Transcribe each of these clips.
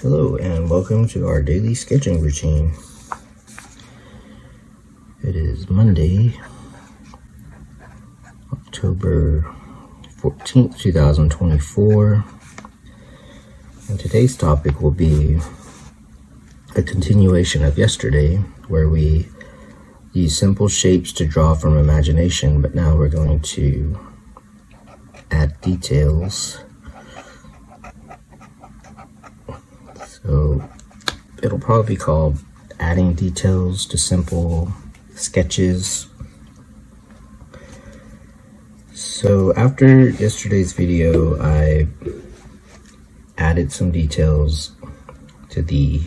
Hello and welcome to our daily sketching routine. It is Monday, October 14th, 2024, and today's topic will be a continuation of yesterday, where we use simple shapes to draw from imagination, but now we're going to add details. So it'll probably be called adding details to simple sketches. So after yesterday's video, I added some details to the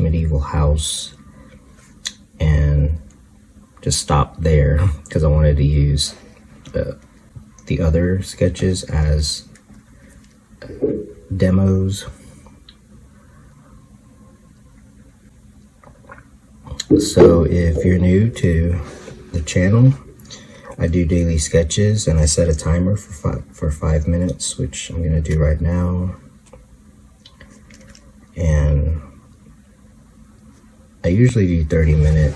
medieval house, and just stopped there because I wanted to use the other sketches as demos. So if you're new to the channel, I do daily sketches, and I set a timer for 5 minutes, which I'm going to do right now. And I usually do 30-minute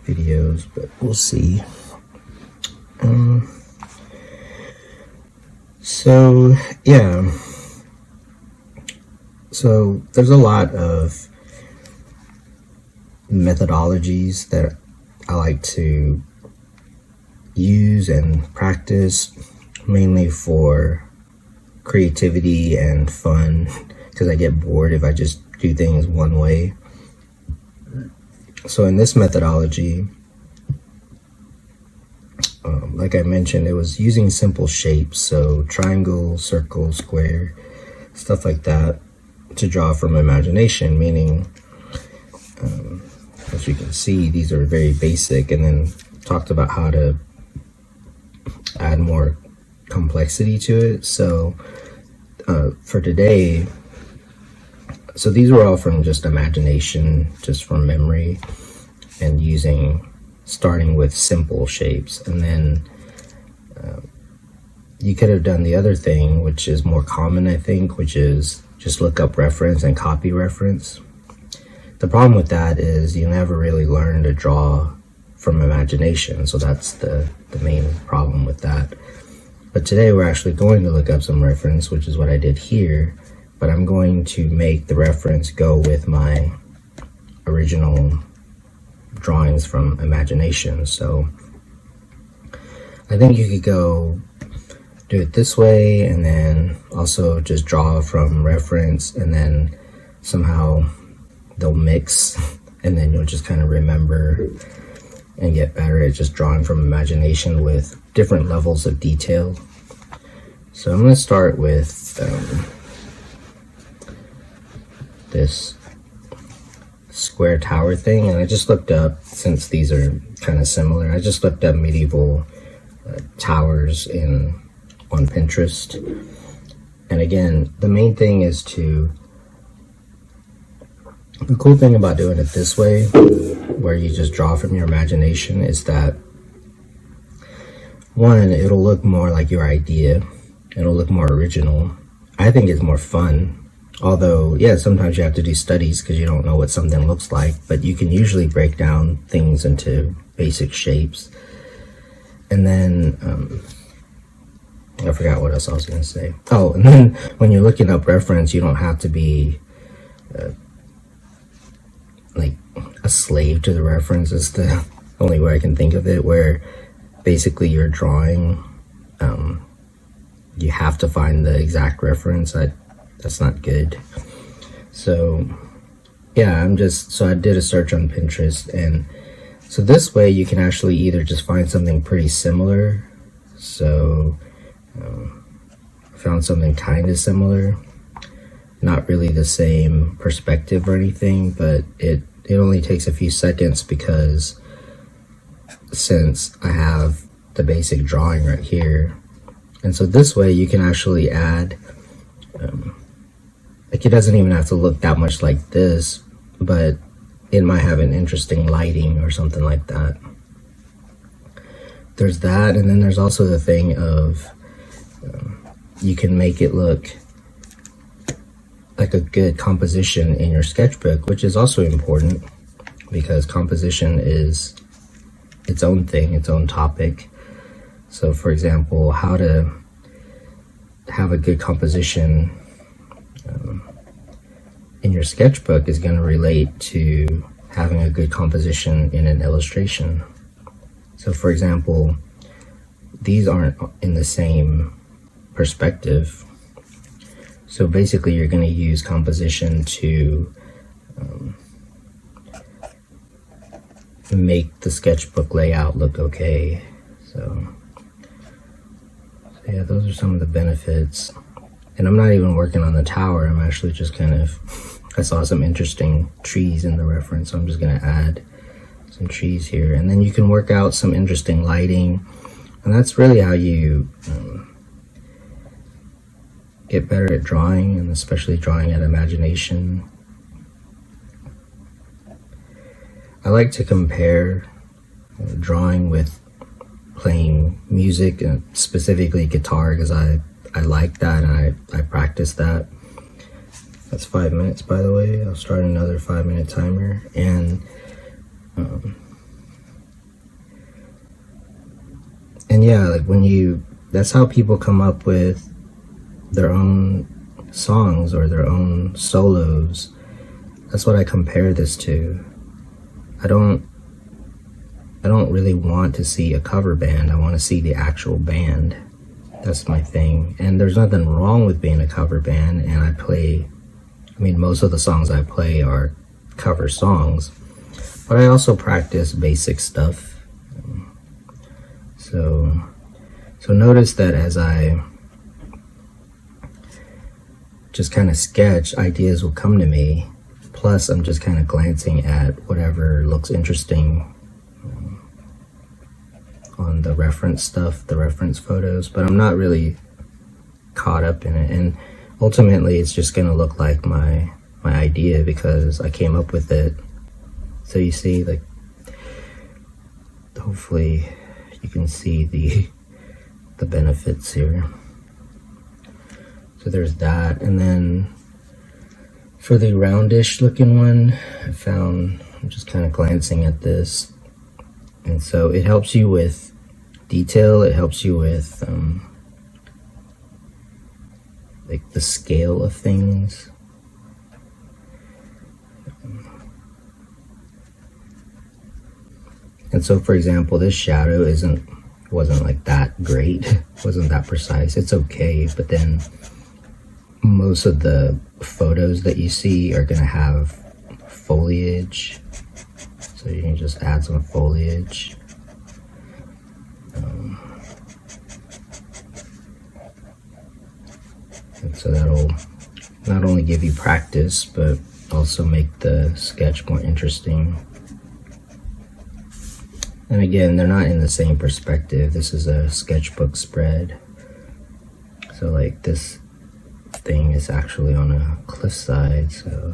videos, but we'll see. So yeah, so there's a lot of methodologies that I like to use and practice, mainly for creativity and fun, because I get bored if I just do things one way. So in this methodology, like I mentioned, it was using simple shapes, so triangle, circle, square, stuff like that, to draw from imagination, meaning as you can see, these are very basic, and then talked about how to add more complexity to it. So for today, so these were all from just imagination, just from memory, and starting with simple shapes. And then you could have done the other thing, which is more common, I think, which is just look up reference and copy reference. The problem with that is you never really learn to draw from imagination, so that's the main problem with that. But today we're actually going to look up some reference, which is what I did here, but I'm going to make the reference go with my original drawings from imagination. So I think you could go do it this way, and then also just draw from reference, and then somehow they'll mix, and then you'll just kind of remember and get better at just drawing from imagination with different levels of detail. So I'm going to start with this square tower thing, and I just looked up, since these are kind of similar, I just looked up medieval towers on Pinterest. And again, the main thing is the cool thing about doing it this way, where you just draw from your imagination, is that one, it'll look more like your idea, it'll look more original. I think it's more fun. Although, yeah, sometimes you have to do studies because you don't know what something looks like, but you can usually break down things into basic shapes. And then, I forgot what else I was going to say. Oh, and then when you're looking up reference, you don't have to be like a slave to the reference, is the only way I can think of it, where basically you're drawing, you have to find the exact reference. That's not good. So yeah, I did a search on Pinterest, and so this way you can actually either just find something pretty similar. So I found something kind of similar, not really the same perspective or anything, but it only takes a few seconds, because since I have the basic drawing right here, and so this way you can actually add like, it doesn't even have to look that much like this, but it might have an interesting lighting or something like that. There's that, and then there's also the thing of you can make it look like a good composition in your sketchbook, which is also important because composition is its own thing, its own topic. So for example, how to have a good composition in your sketchbook is going to relate to having a good composition in an illustration. So for example, these aren't in the same perspective. So basically you're going to use composition to make the sketchbook layout look okay. So yeah, those are some of the benefits. And I'm not even working on the tower. I'm actually just kind of, I saw some interesting trees in the reference, so I'm just going to add some trees here. And then you can work out some interesting lighting. And that's really how you get better at drawing, and especially drawing at imagination. I like to compare drawing with playing music, and specifically guitar, because I like that and I practice that. That's 5 minutes, by the way. I'll start another 5-minute timer. And yeah, like that's how people come up with their own songs or their own solos. That's what I compare this to. I don't really want to see a cover band. I want to see the actual band. That's my thing. And there's nothing wrong with being a cover band, and most of the songs I play are cover songs, but I also practice basic stuff. So notice that as I just kind of sketch, ideas will come to me. Plus, I'm just kind of glancing at whatever looks interesting on the reference stuff, the reference photos, but I'm not really caught up in it. And ultimately, it's just going to look like my idea because I came up with it. So you see, like, hopefully you can see the benefits here. So there's that. And then for the roundish looking one, I'm just kind of glancing at this. And so it helps you with detail. It helps you with like the scale of things. And so, for example, this shadow wasn't like that great, wasn't that precise. It's okay, but then most of the photos that you see are gonna have foliage, so you can just add some foliage. And so that'll not only give you practice, but also make the sketch more interesting. And again, they're not in the same perspective. This is a sketchbook spread. So like this thing is actually on a cliffside. So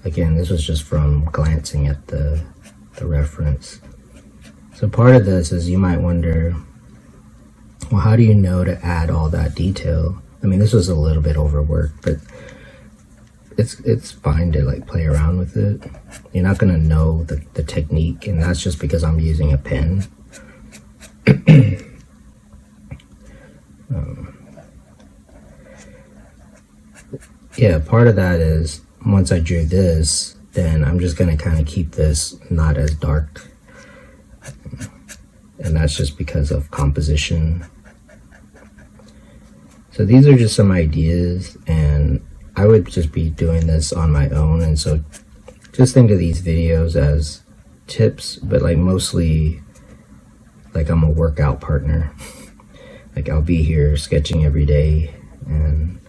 again, this was just from glancing at the reference. So part of this is you might wonder, well, how do you know to add all that detail? I mean, this was a little bit overworked, but it's fine to like play around with it. You're not gonna know the technique, and that's just because I'm using a pen. Yeah, part of that is once I drew this, then I'm just gonna kind of keep this not as dark, and that's just because of composition. So these are just some ideas, and I would just be doing this on my own, and so just think of these videos as tips, but like mostly like I'm a workout partner. Like I'll be here sketching every day, and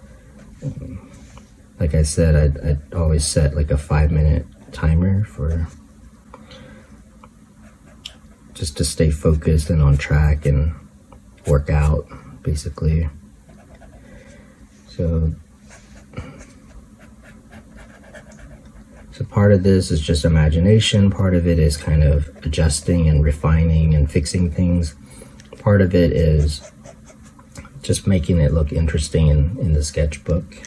like I said, I'd always set like a 5-minute timer for just to stay focused and on track and work out, basically. So part of this is just imagination. Part of it is kind of adjusting and refining and fixing things. Part of it is just making it look interesting in the sketchbook.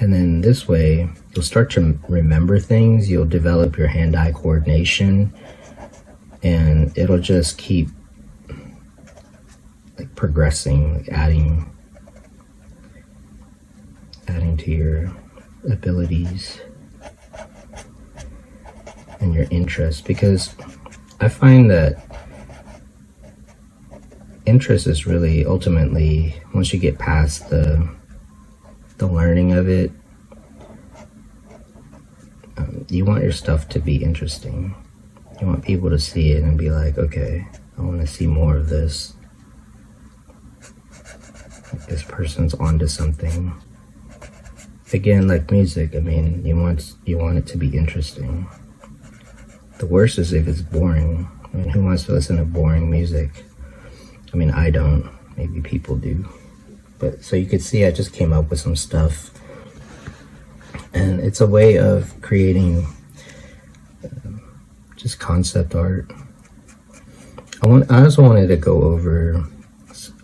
And then this way, you'll start to remember things, you'll develop your hand-eye coordination, and it'll just keep like progressing, like adding to your abilities and your interest. Because I find that interest is really ultimately, once you get past the learning of it, you want your stuff to be interesting. You want people to see it and be like, okay, I want to see more of this. Like, this person's onto something. Again, like music, I mean, you want it to be interesting. The worst is if it's boring. I mean, who wants to listen to boring music? I mean, I don't. Maybe people do. But so you could see I just came up with some stuff. And it's a way of creating just concept art. I also wanted to go over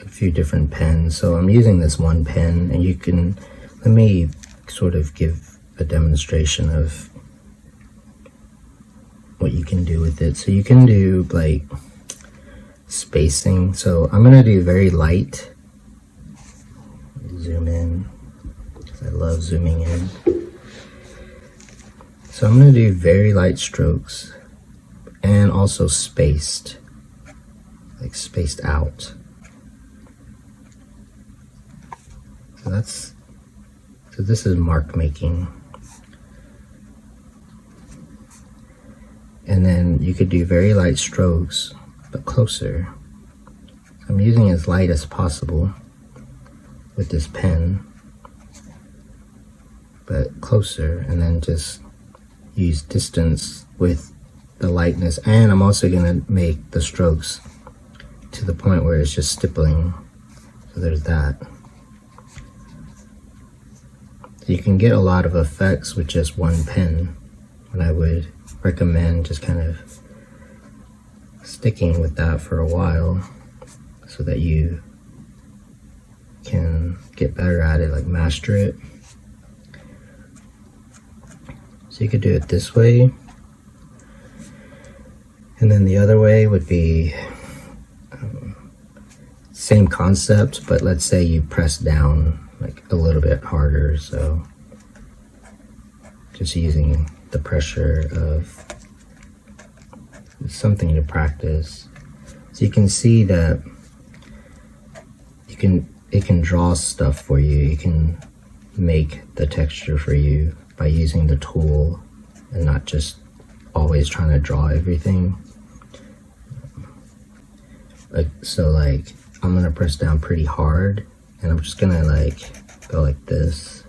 a few different pens. So I'm using this one pen, and you can, let me sort of give a demonstration of what you can do with it. So you can do like spacing. So I'm gonna do very light. Zoom in, because I love zooming in. So I'm gonna do very light strokes, and also spaced, like spaced out. So this is mark making. And then you could do very light strokes, but closer. I'm using as light as possible with this pen, but closer, and then just use distance with the lightness. And I'm also gonna make the strokes to the point where it's just stippling. So there's that. So you can get a lot of effects with just one pen, and I would recommend just kind of sticking with that for a while so that you can get better at it, like master it. So you could do it this way, and then the other way would be same concept, but let's say you press down like a little bit harder. So just using the pressure of something to practice. So you can see that it can draw stuff for you. You can make the texture for you by using the tool and not just always trying to draw everything. So like I'm gonna press down pretty hard, and I'm just gonna like go like this.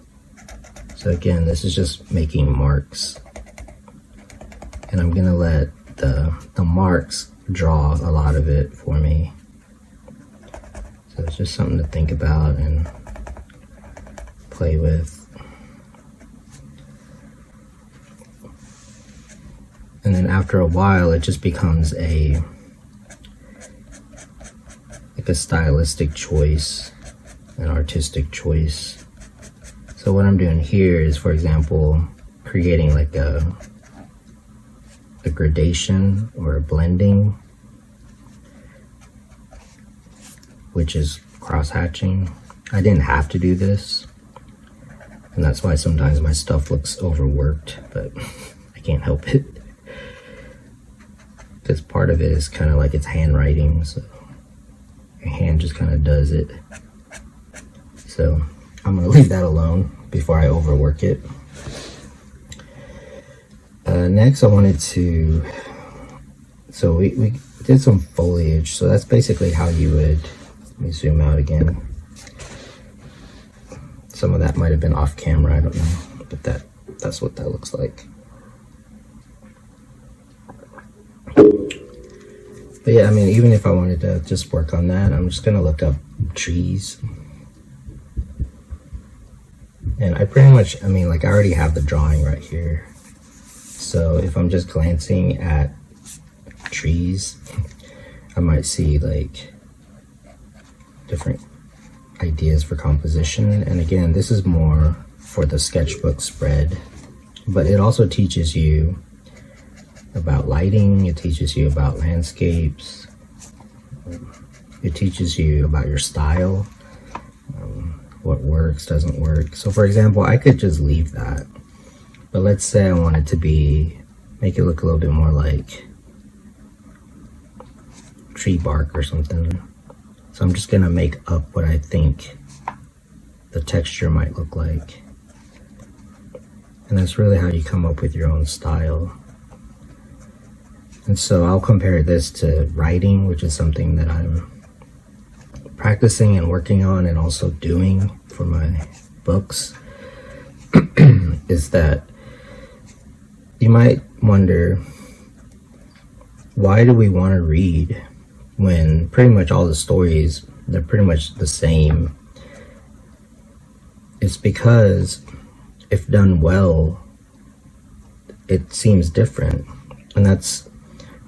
So again, this is just making marks, and I'm gonna let the marks draw a lot of it for me. So it's just something to think about and play with. And then after a while, it just becomes like a stylistic choice, an artistic choice. So what I'm doing here is, for example, creating like a gradation or a blending, which is cross-hatching. I didn't have to do this, and that's why sometimes my stuff looks overworked, but I can't help it. Because part of it is kind of like it's handwriting, so your hand just kind of does it. So I'm gonna leave that alone before I overwork it. Next I wanted to, so we did some foliage. So that's basically how you would, let me zoom out again. Some of that might have been off camera, I don't know, but that's what that looks like. But yeah, I mean, even if I wanted to just work on that, I'm just gonna look up trees. And I pretty much, I mean, like I already have the drawing right here. So if I'm just glancing at trees, I might see like different ideas for composition. And again, this is more for the sketchbook spread, but it also teaches you about lighting, it teaches you about landscapes, it teaches you about your style, what works, doesn't work. So for example, I could just leave that, but let's say I wanted to make it look a little bit more like tree bark or something. So I'm just gonna make up what I think the texture might look like. And that's really how you come up with your own style. And so I'll compare this to writing, which is something that I'm practicing and working on and also doing for my books, is that you might wonder, why do we want to read when pretty much all the stories, they're pretty much the same? It's because if done well, it seems different. And that's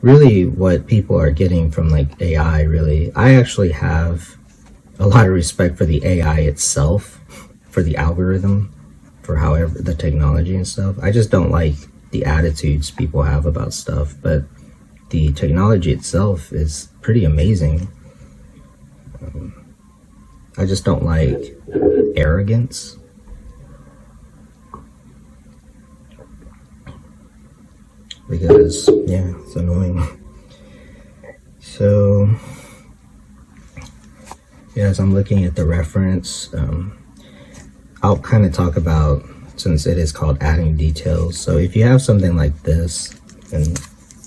really what people are getting from like AI, really. I actually have a lot of respect for the AI itself, for the algorithm, for however the technology and stuff. I just don't like the attitudes people have about stuff, but the technology itself is pretty amazing. I just don't like arrogance. Because, yeah, it's annoying. So, yeah, as I'm looking at the reference, I'll kind of talk about, since it is called adding details. So if you have something like this, and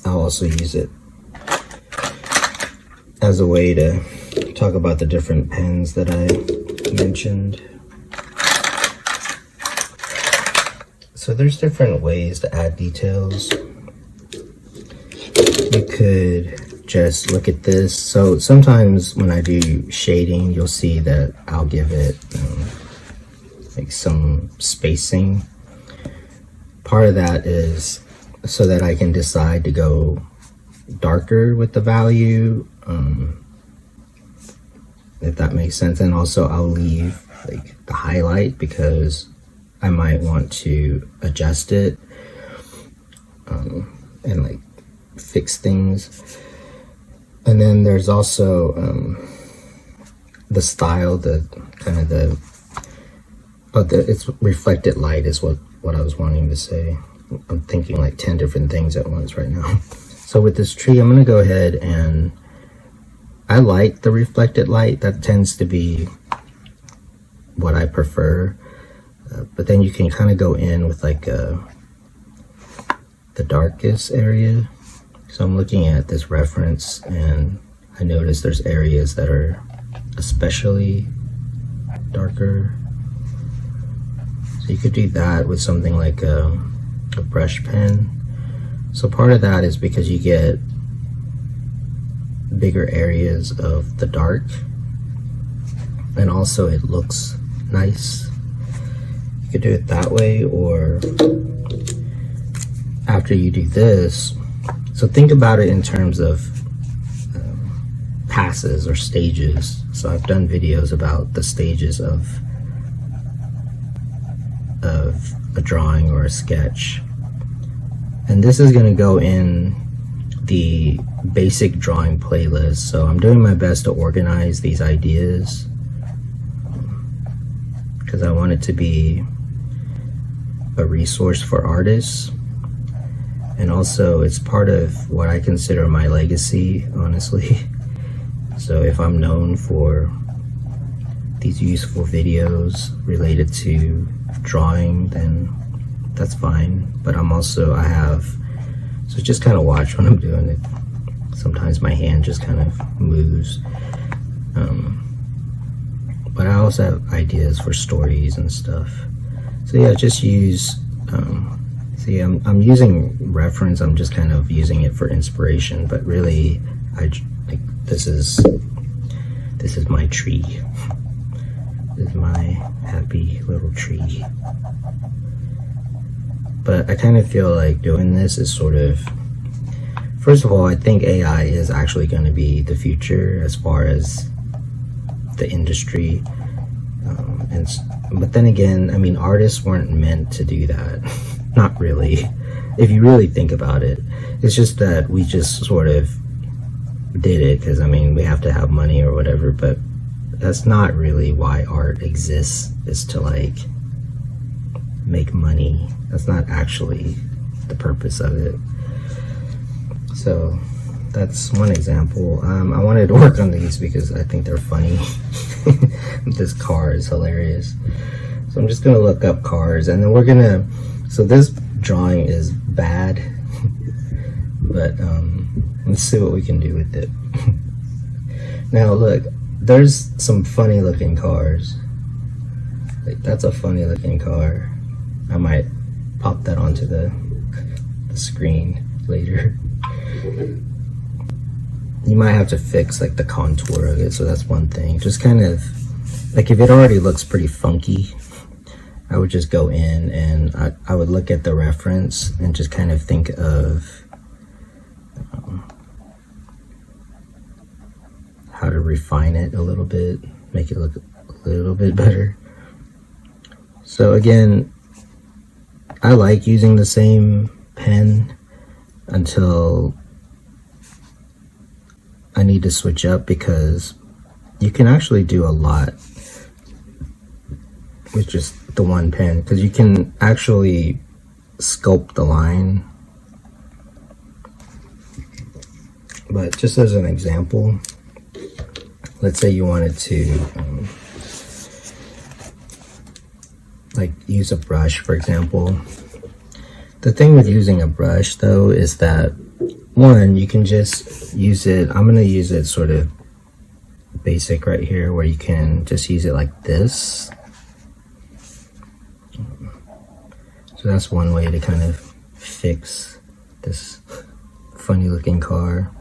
I'll also use it as a way to talk about the different pens that I mentioned. So there's different ways to add details. You could just look at this. So sometimes when I do shading, you'll see that I'll give it like some spacing. Part of that is so that I can decide to go darker with the value, if that makes sense. And also I'll leave like the highlight because I might want to adjust it and like fix things. And then there's also the style, it's reflected light is what I was wanting to say. I'm thinking like 10 different things at once right now. So with this tree, I'm gonna go ahead and I like the reflected light. That tends to be what I prefer. But then you can kind of go in with like the darkest area. So I'm looking at this reference and I notice there's areas that are especially darker. So you could do that with something like a brush pen. So part of that is because you get bigger areas of the dark, and also it looks nice. You could do it that way, or after you do this. So think about it in terms of passes or stages. So I've done videos about the stages of a drawing or a sketch. And this is going to go in the basic drawing playlist. So I'm doing my best to organize these ideas because I want it to be a resource for artists. And also it's part of what I consider my legacy, honestly. So if I'm known for these useful videos related to drawing, then that's fine. But so just kind of watch when I'm doing it. Sometimes my hand just kind of moves. But I also have ideas for stories and stuff. So yeah, just use, see, I'm using reference, I'm just kind of using it for inspiration, but really, this is my tree. This is my happy little tree. But I kind of feel like doing this is sort of, first of all, I think AI is actually going to be the future as far as the industry. But then again, I mean, artists weren't meant to do that. Not really. If you really think about it, it's just that we just sort of did it because, I mean, we have to have money or whatever, but that's not really why art exists, is to like make money. That's not actually the purpose of it. So that's one example. I wanted to work on these because I think they're funny. This car is hilarious. So I'm just gonna look up cars, and then so this drawing is bad, but let's see what we can do with it. Now look, there's some funny looking cars. Like, that's a funny looking car. I might pop that onto the screen later. You might have to fix like the contour of it, so that's one thing. Just kind of like, if it already looks pretty funky, I would just go in and I would look at the reference and just kind of think of how to refine it a little bit, make it look a little bit better. So again, I like using the same pen until I need to switch up, because you can actually do a lot with just the one pen, because you can actually sculpt the line. But just as an example, let's say you wanted to like use a brush, for example. The thing with using a brush though is that, one, you can just use it, I'm gonna use it sort of basic right here, where you can just use it like this. So that's one way to kind of fix this funny looking car.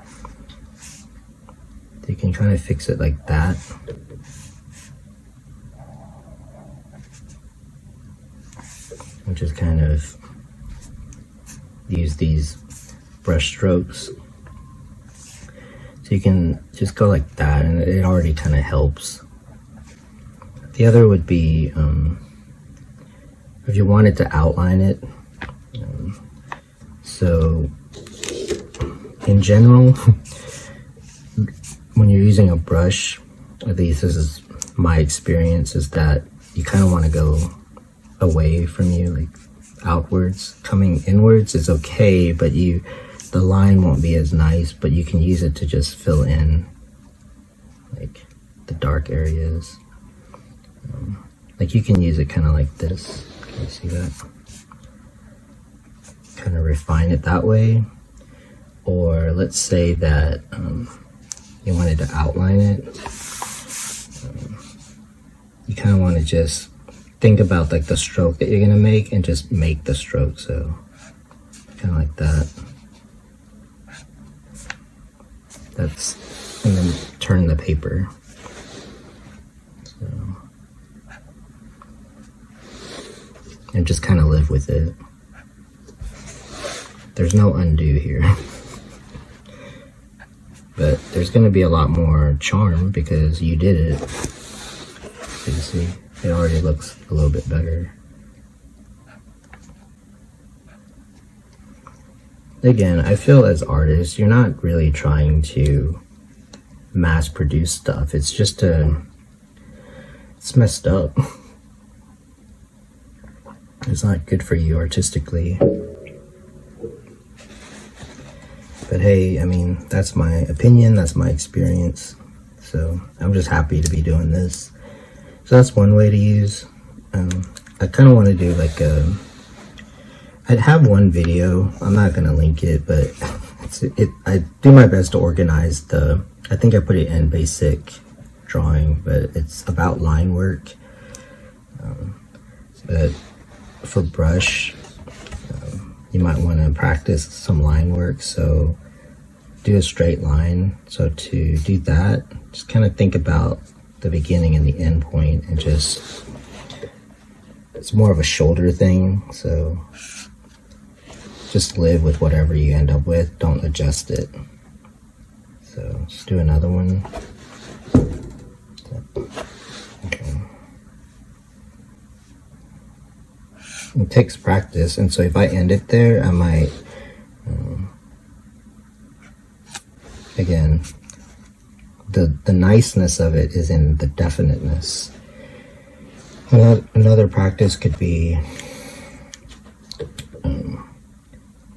You can kind of fix it like that. And just kind of use these brush strokes. So you can just go like that, and it already kind of helps. The other would be, if you wanted to outline it. So in general, when you're using a brush, at least this is my experience, is that you kind of want to go away from you, like outwards. Coming inwards is okay, but the line won't be as nice, but you can use it to just fill in like the dark areas. Like you can use it kind of like this. Can you see that? Kind of refine it that way. Or let's say that you wanted to outline it. You kind of want to just think about like the stroke that you're gonna make and just make the stroke. So kind of like that. And then turn the paper. So, and just kind of live with it. There's no undo here. But there's going to be a lot more charm because you did it. So you see, it already looks a little bit better. Again, I feel as artists, you're not really trying to mass produce stuff. It's just it's messed up. It's not good for you artistically. But hey, I mean, that's my opinion, that's my experience. So I'm just happy to be doing this. So that's one way to use. I kind of want to do like I'd have one video, I'm not going to link it, but I do my best to organize I think I put it in basic drawing, but it's about line work. But for brush, you might want to practice some line work. So do a straight line. So to do that, just kind of think about the beginning and the end point, and just, it's more of a shoulder thing. So just live with whatever you end up with. Don't adjust it. So let's do another one. Okay. It takes practice, and so if I end it there, I might, again, the niceness of it is in the definiteness. Another practice could be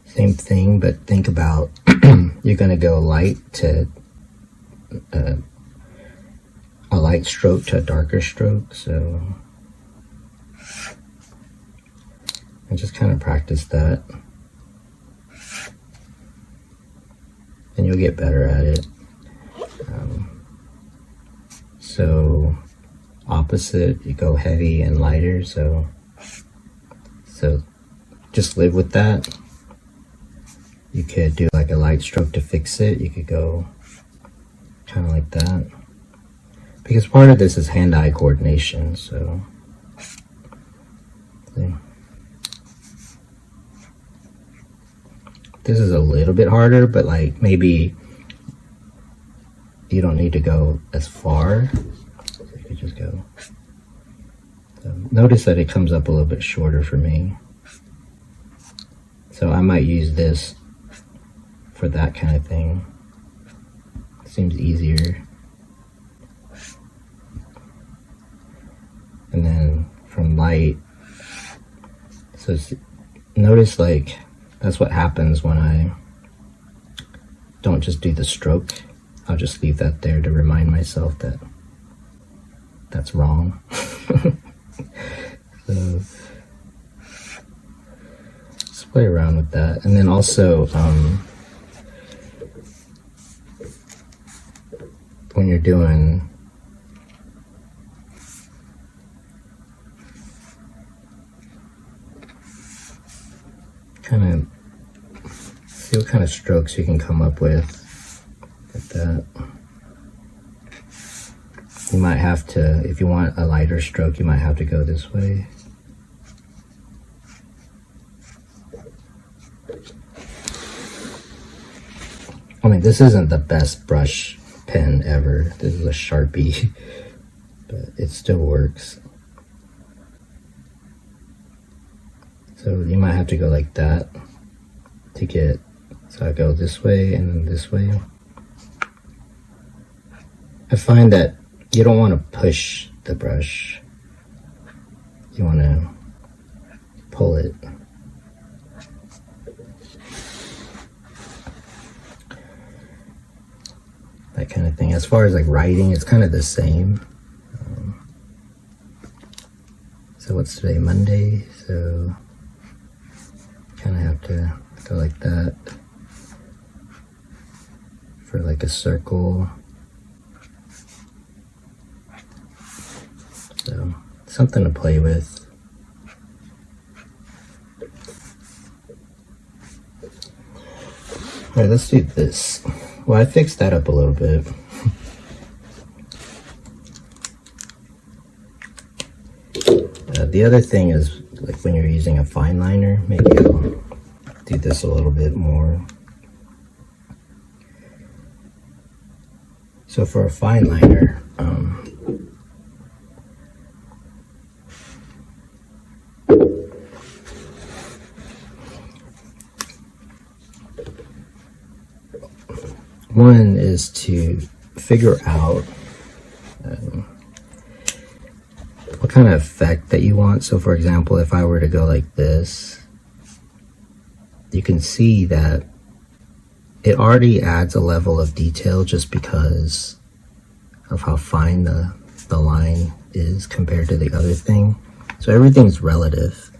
same thing, but think about you're going to go light to a light stroke to a darker stroke. So I just kind of practice that, and you'll get better at it. So opposite, you go heavy and lighter. So just live with that. You could do like a light stroke to fix it. You could go kind of like that, because part of this is hand-eye coordination. So see. This is a little bit harder, but like maybe you don't need to go as far. So you could just go. So notice that it comes up a little bit shorter for me. So I might use this for that kind of thing. Seems easier. And then from light, so notice like that's what happens when I don't just do the stroke. I'll just leave that there to remind myself that that's wrong. So just play around with that. And then also when you're doing kind of see what kind of strokes you can come up with like that. You might have to, if you want a lighter stroke, you might have to go this way. I mean, this isn't the best brush pen ever. This is a Sharpie, but it still works. So you might have to go like that to get, so I go this way and then this way. I find that you don't want to push the brush. You want to pull it. That kind of thing. As far as like writing, it's kind of the same. So what's today? Monday. So kind of have to go like that for like a circle. So something to play with. All right, let's do this. Well, I fixed that up a little bit. The other thing is, like when you're using a fine liner, maybe I'll do this a little bit more. So for a fine liner, one is to figure out what kind of effect that you want. So for example, if I were to go like this, you can see that it already adds a level of detail just because of how fine the line is compared to the other thing. So everything's relative.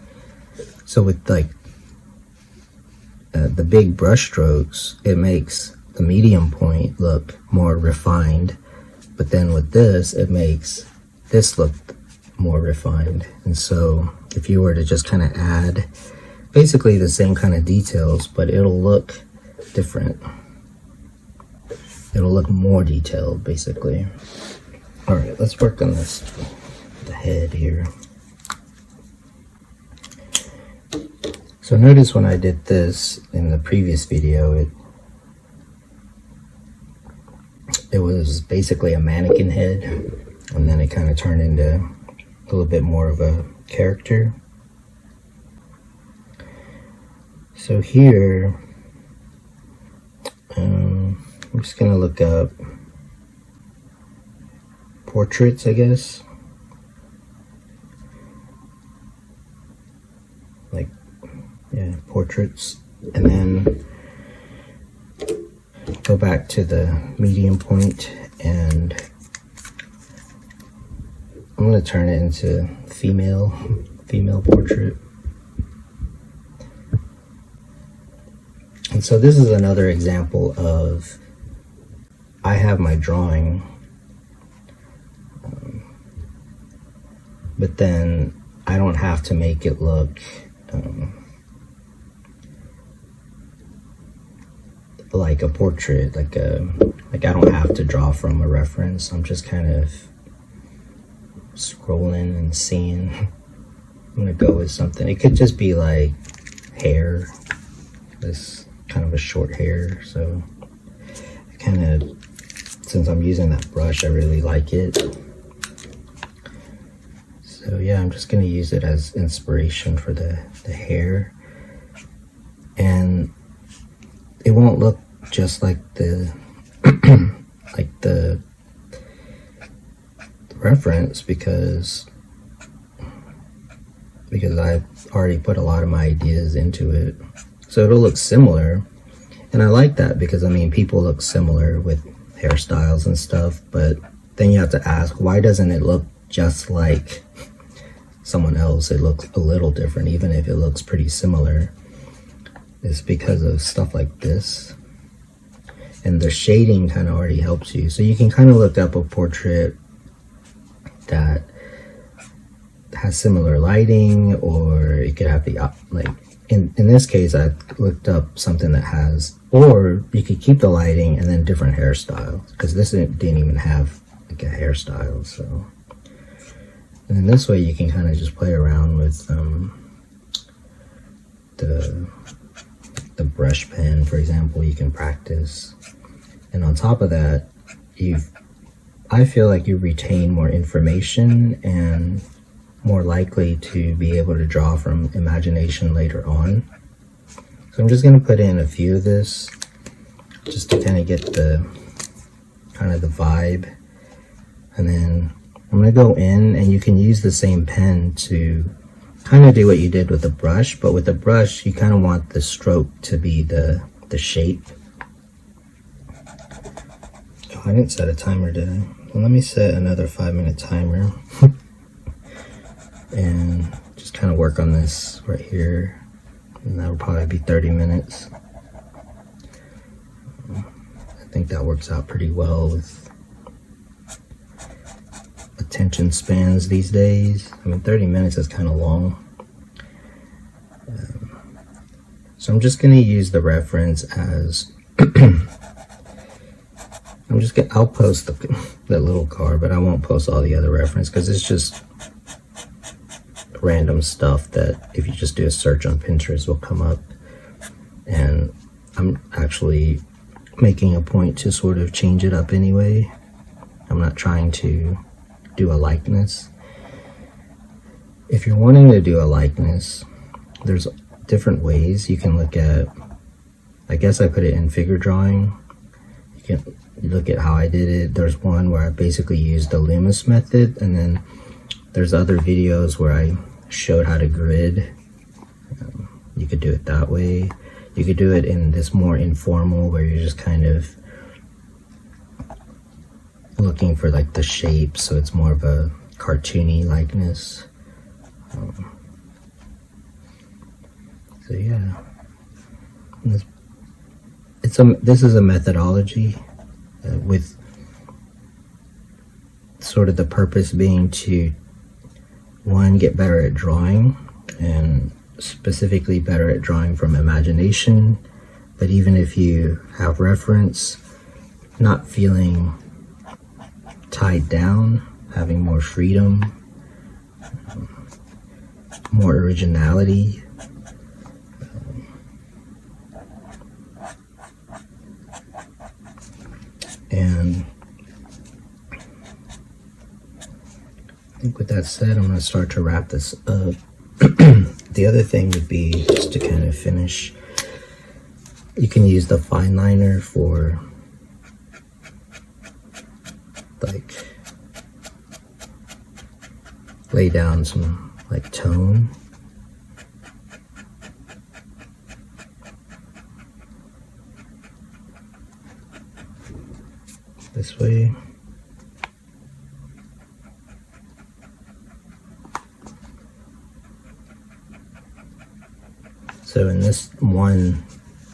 So with like the big brush strokes, it makes the medium point look more refined, but then with this, it makes this look more refined. And so if you were to just kind of add basically the same kind of details, but it'll look different. It'll look more detailed, basically. All right, let's work on this, the head here. So notice when I did this in the previous video, it was basically a mannequin head, and then it kind of turned into a little bit more of a character. So here, I'm just gonna look up portraits, I guess. Like, yeah, portraits. And then go back to the medium point, and I'm gonna turn it into female portrait. And so this is another example of, I have my drawing, but then I don't have to make it look like a portrait, like I don't have to draw from a reference. I'm just kind of scrolling and seeing. I'm gonna go with something. It could just be like hair, this kind of a short hair. So I kind of, since I'm using that brush, I really like it. So yeah, I'm just gonna use it as inspiration for the hair. And it won't look just like the like the reference because I've already put a lot of my ideas into it. So it'll look similar, and I like that because I mean, people look similar with hairstyles and stuff, but then you have to ask, why doesn't it look just like someone else? It looks a little different, even if it looks pretty similar. It's because of stuff like this. And the shading kind of already helps you. So you can kind of look up a portrait that has similar lighting, or it could have the, like, in this case, I looked up something that has, or you could keep the lighting and then different hairstyles, because this didn't even have like a hairstyle. So, and in this way you can kind of just play around with the brush pen, for example. You can practice, and on top of that, I feel like you retain more information and more likely to be able to draw from imagination later on. So I'm just going to put in a few of this just to kind of get the vibe, and then I'm going to go in, and you can use the same pen to kind of do what you did with the brush, but with the brush you kind of want the stroke to be the shape. Oh, I didn't set a timer, did I? Well, let me set another 5-minute timer and just kind of work on this right here, and that'll probably be 30 minutes. I think that works out pretty well with attention spans these days. I mean, 30 minutes is kind of long. So I'm just going to use the reference as I'll post the little card, but I won't post all the other reference because it's just random stuff that if you just do a search on Pinterest will come up. And I'm actually making a point to sort of change it up anyway. I'm not trying to do a likeness. If you're wanting to do a likeness, there's different ways you can look at. I guess I put it in figure drawing. You can look at how I did it. There's one where I basically used the Loomis method, and then there's other videos where I showed how to grid. You could do it that way. You could do it in this more informal where you're just kind of looking for like the shape, so it's more of a cartoony likeness. So yeah, this is a methodology with sort of the purpose being to, one, get better at drawing, and specifically better at drawing from imagination. But even if you have reference, not feeling tied down, having more freedom, more originality. And I think with that said, I'm going to start to wrap this up. The other thing would be just to kind of finish You can use the fine liner for like lay down some like tone. This way. So in this one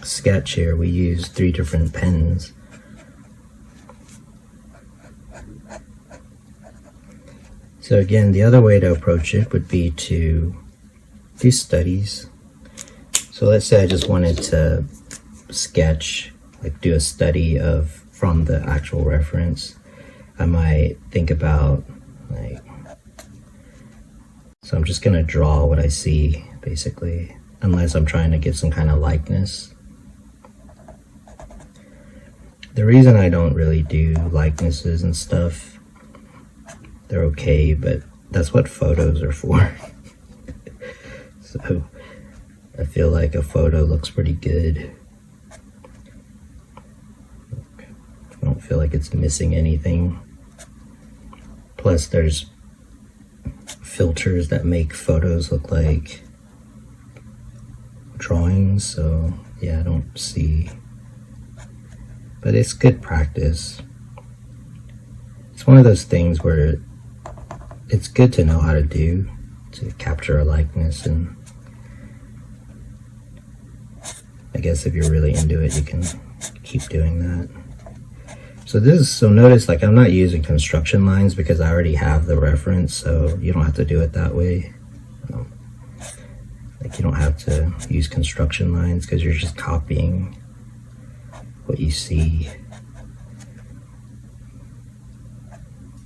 sketch here, we use 3 different pens. So again, the other way to approach it would be to do studies. So let's say I just wanted to sketch, like do a study of from the actual reference. I might think about like, so I'm just gonna draw what I see basically, unless I'm trying to get some kind of likeness. The reason I don't really do likenesses and stuff, they're okay, but that's what photos are for. So I feel like a photo looks pretty good. I don't feel like it's missing anything. Plus there's filters that make photos look like drawings, so yeah, I don't see, but it's good practice. It's one of those things where it's good to know how to do to capture a likeness, and I guess if you're really into it, you can keep doing that. So notice like I'm not using construction lines because I already have the reference, so you don't have to do it that way. Like you don't have to use construction lines because you're just copying what you see.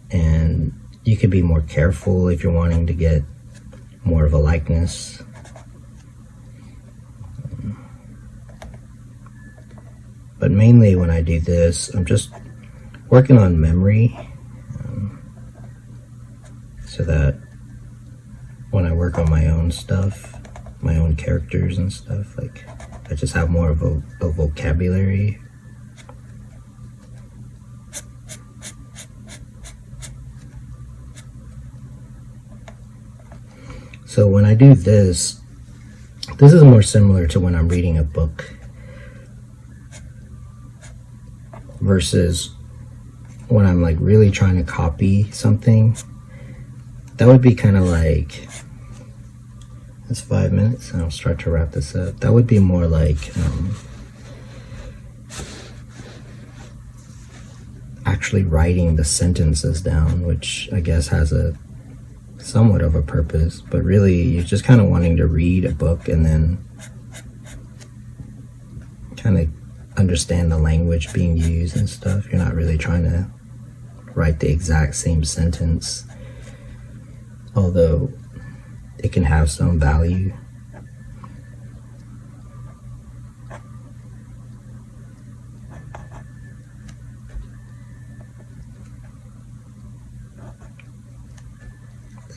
And you could be more careful if you're wanting to get more of a likeness. But mainly when I do this, I'm just working on memory, so that when I work on my own stuff, my own characters and stuff, like I just have more of a vocabulary. So when I do this is more similar to when I'm reading a book versus when I'm like really trying to copy something. That would be kind of like, that's 5 minutes and I'll start to wrap this up. That would be more like actually writing the sentences down, which I guess has a somewhat of a purpose, but really you're just kind of wanting to read a book and then kind of understand the language being used and stuff. You're not really trying to write the exact same sentence, although it can have some value.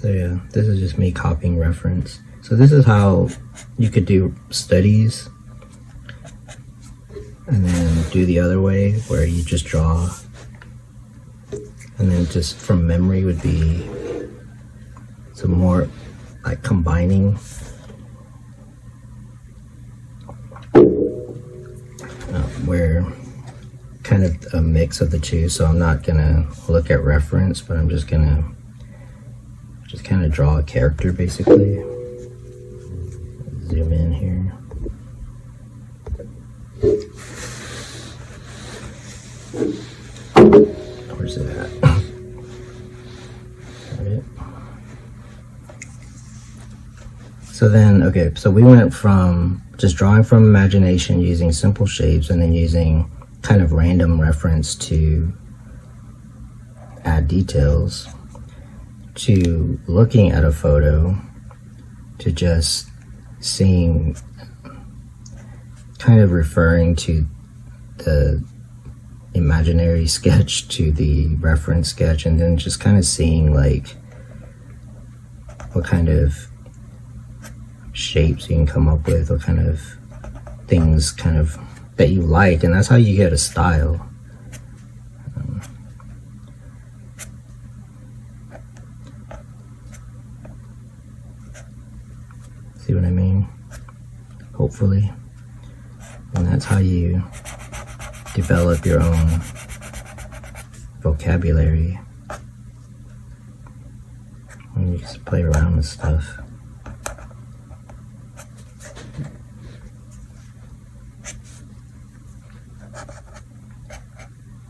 So yeah, this is just me copying reference. So this is how you could do studies, and then do the other way where you just draw, and then just from memory would be some more like combining. Where kind of a mix of the two. So I'm not gonna look at reference, but I'm just gonna kind of draw a character basically. Zoom in here. Where's it at? Got it. So then, okay, so we went from just drawing from imagination using simple shapes and then using kind of random reference to add details, to looking at a photo, to just seeing, kind of referring to the imaginary sketch to the reference sketch, and then just kind of seeing like what kind of shapes you can come up with, what kind of things kind of that you like, and that's how you get a style. See what I mean? Hopefully. And that's how you develop your own vocabulary. And you just play around with stuff.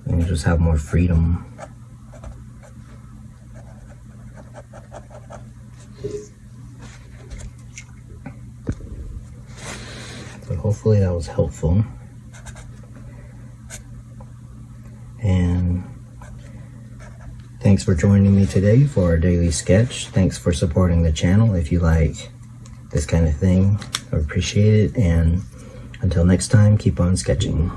And you just have more freedom. So hopefully that was helpful. And thanks for joining me today for our daily sketch. Thanks for supporting the channel. If you like this kind of thing, I appreciate it. And until next time, keep on sketching.